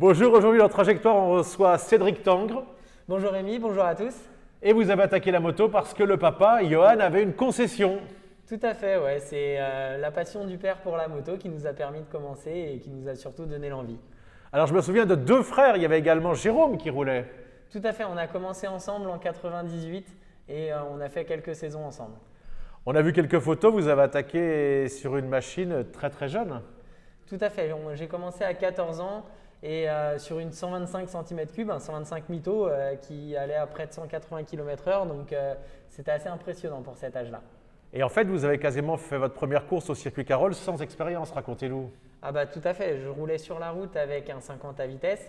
Bonjour, aujourd'hui dans Trajectoire, on reçoit Cédric Tangre Bonjour Rémi, bonjour à tous. et vous avez attaqué la moto parce que le papa, Johan, avait une concession. Tout à fait, ouais, c'est la passion du père pour la moto qui nous a permis de commencer et qui nous a surtout donné l'envie. Alors je me souviens de deux frères, il y avait également Jérôme qui roulait. Tout à fait, on a commencé ensemble en 98 et on a fait quelques saisons ensemble. On a vu quelques photos, vous avez attaqué sur une machine très très jeune. Tout à fait, j'ai commencé à 14 ans et sur une 125 cm3, un 125 mytho qui allait à près de 180 km/h, donc c'était assez impressionnant pour cet âge-là. Et en fait, vous avez quasiment fait votre première course au circuit Carole sans expérience, racontez-nous. Ah bah tout à fait, je roulais sur la route avec un 50 à vitesse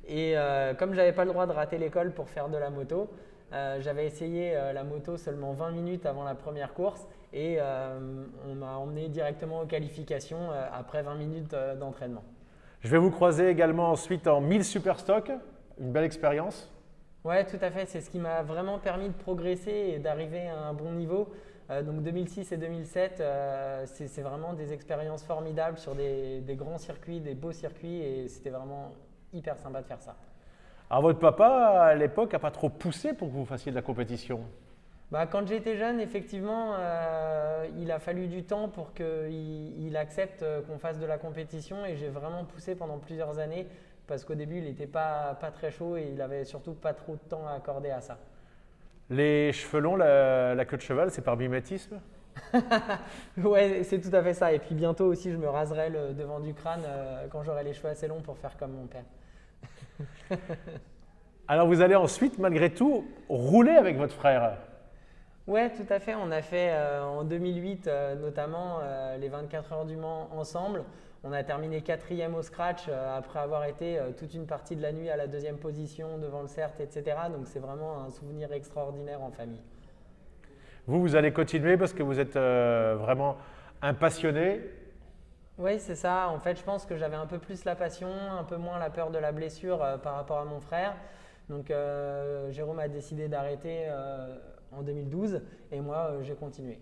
et comme j'avais pas le droit de rater l'école pour faire de la moto, j'avais essayé la moto seulement 20 minutes avant la première course et on m'a emmené directement aux qualifications après 20 minutes d'entraînement. Je vais vous croiser également ensuite en 1000 Superstock, une belle expérience. Ouais, tout à fait, c'est ce qui m'a vraiment permis de progresser et d'arriver à un bon niveau. Donc 2006 et 2007, c'est vraiment des expériences formidables sur des grands circuits, des beaux circuits et c'était vraiment hyper sympa de faire ça. Alors votre papa, à l'époque, n'a pas trop poussé pour que vous fassiez de la compétition. Bah, quand j'étais jeune, effectivement, il a fallu du temps pour qu'il accepte qu'on fasse de la compétition et j'ai vraiment poussé pendant plusieurs années parce qu'au début, il n'était pas très chaud et il avait surtout pas trop de temps à accorder à ça. Les cheveux longs, la queue de cheval, c'est par mimétisme. Ouais, c'est tout à fait ça. Et puis bientôt aussi, je me raserai le devant du crâne quand j'aurai les cheveux assez longs pour faire comme mon père. Alors vous allez ensuite, malgré tout, rouler avec votre frère. Ouais, tout à fait. On a fait en 2008 notamment les 24 heures du Mans ensemble. On a terminé quatrième au scratch après avoir été toute une partie de la nuit à la deuxième position devant le CERT, etc. Donc c'est vraiment un souvenir extraordinaire en famille. Vous allez continuer parce que vous êtes vraiment un passionné. Oui, c'est ça. En fait, je pense que j'avais un peu plus la passion, un peu moins la peur de la blessure par rapport à mon frère. Donc Jérôme a décidé d'arrêter en 2012 et moi j'ai continué.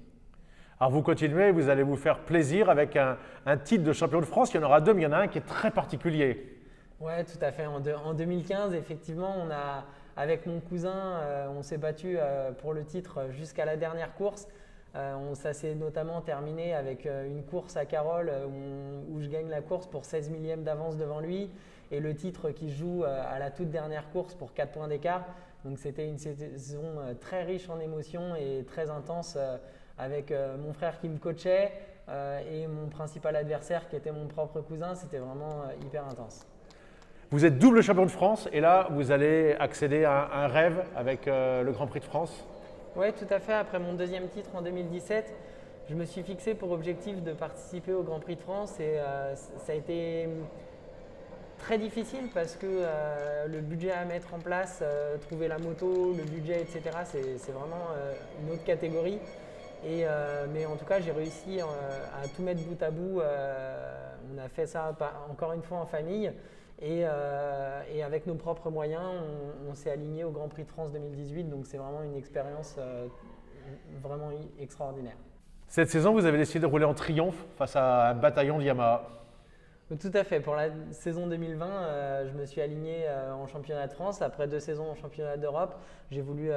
Alors vous continuez, vous allez vous faire plaisir avec un titre de champion de France. Il y en aura deux, mais il y en a un qui est très particulier. Ouais, tout à fait. En 2015, effectivement, avec mon cousin, on s'est battu pour le titre jusqu'à la dernière course. Ça s'est notamment terminé avec une course à Carole où je gagne la course pour 16 millièmes d'avance devant lui et le titre qui se joue à la toute dernière course pour 4 points d'écart. Donc c'était une saison très riche en émotions et très intense avec mon frère qui me coachait et mon principal adversaire qui était mon propre cousin. C'était vraiment hyper intense. Vous êtes double champion de France et là, vous allez accéder à un rêve avec le Grand Prix de France. Oui, tout à fait. Après mon deuxième titre en 2017, je me suis fixé pour objectif de participer au Grand Prix de France et ça a été très difficile parce que le budget à mettre en place, trouver la moto, le budget, etc., c'est vraiment une autre catégorie. Mais en tout cas, j'ai réussi à tout mettre bout à bout. On a fait ça encore une fois en famille. Et avec nos propres moyens, on s'est aligné au Grand Prix de France 2018. Donc c'est vraiment une expérience vraiment extraordinaire. Cette saison, vous avez décidé de rouler en triomphe face à un bataillon de Yamaha. Tout à fait. Pour la saison 2020, je me suis aligné en championnat de France. Après 2 saisons en championnat d'Europe, j'ai voulu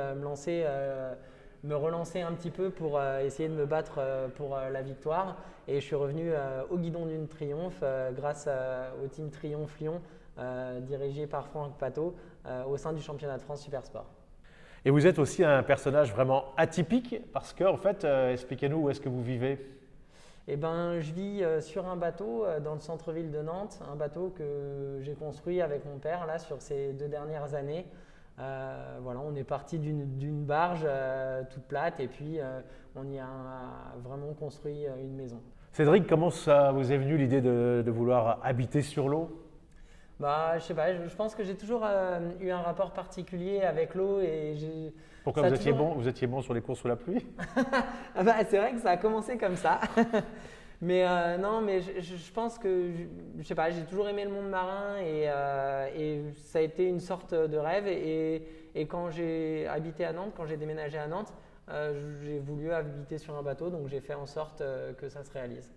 me relancer un petit peu pour essayer de me battre pour la victoire. Et je suis revenu au guidon d'une Triomphe grâce au team Triomphe Lyon dirigé par Franck Pateau au sein du championnat de France Supersport. Et vous êtes aussi un personnage vraiment atypique parce que, en fait, expliquez-nous où est-ce que vous vivez. Eh ben, je vis sur un bateau dans le centre-ville de Nantes, un bateau que j'ai construit avec mon père là, sur ces 2 dernières années. Voilà, on est parti d'une barge toute plate et puis on y a vraiment construit une maison. Cédric, comment ça vous est venu l'idée de vouloir habiter sur l'eau? Bah, je sais pas, je pense que j'ai toujours eu un rapport particulier avec l'eau et Pourquoi vous étiez bon sur les courses sous la pluie? Ah bah, c'est vrai que ça a commencé comme ça. Mais non, mais je pense que, je sais pas, j'ai toujours aimé le monde marin et ça a été une sorte de rêve. Et quand j'ai habité à Nantes, quand j'ai déménagé à Nantes, j'ai voulu habiter sur un bateau, donc j'ai fait en sorte que ça se réalise.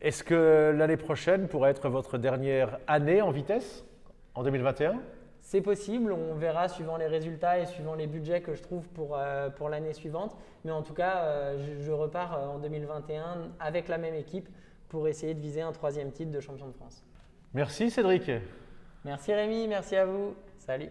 Est-ce que l'année prochaine pourrait être votre dernière année en vitesse, en 2021? C'est possible, on verra suivant les résultats et suivant les budgets que je trouve pour l'année suivante. Mais en tout cas, je repars en 2021 avec la même équipe pour essayer de viser un 3e titre de champion de France. Merci Cédric. Merci Rémi, merci à vous. Salut.